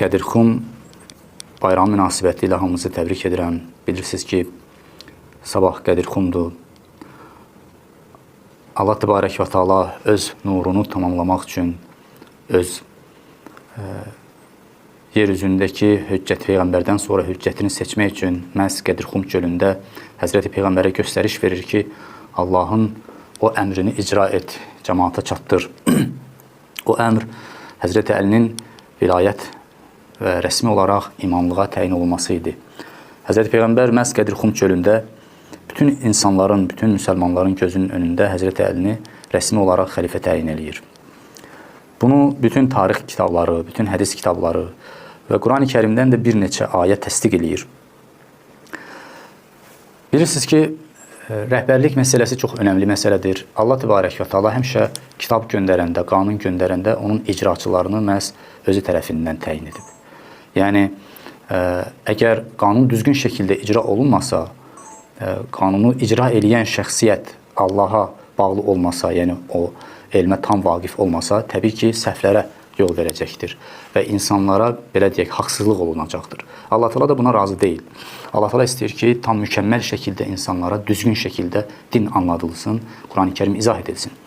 Qədirxum bayramı münasibəti ilə hamımızı təbrik edirəm. Bilirsiniz ki, sabah Qədirxumdur. Allah Təbarək və Teala öz nurunu tamamlamaq üçün, öz yer üzündəki Hüccət Peyğəmbərdən sonra Hüccətini seçmək üçün məhz Qədirxum gölündə Həzrəti Peyğəmbərə göstəriş verir ki, Allahın o əmrini icra et, cəmaata çatdır. O əmr Həzrəti Əlinin vilayət və rəsmi olaraq imamlığa təyin olunması idi. Həzrəti Peyğəmbər məhz Qədirxum gölündə bütün insanların, bütün müsəlmanların gözünün önündə Həzrəti Əlini rəsmi olaraq xəlifə təyin eləyir. Bunu bütün tarix kitabları, bütün hədis kitabları və Qurani Kərimdən də bir neçə ayə təsdiq eləyir. Bilirsiniz ki, rəhbərlik məsələsi çox önəmli məsələdir. Allah Təbarək və Teala həmişə kitab göndərəndə, qanun göndərəndə onun icraçılarını məhz özü tərəfindən təyin edib. Yəni, əgər qanun düzgün şəkildə icra olunmasa, qanunu icra eləyən şəxsiyyət Allaha bağlı olmasa, yəni o elmə tam vaqif olmasa, təbii ki, səhvlərə yol verəcəkdir və insanlara, belə deyək, haqsızlıq olunacaqdır. Allah Teala da buna razı deyil. Allah Teala istəyir ki, tam mükəmməl şəkildə insanlara düzgün şəkildə din anladılsın, Qurani Kərim izah edilsin.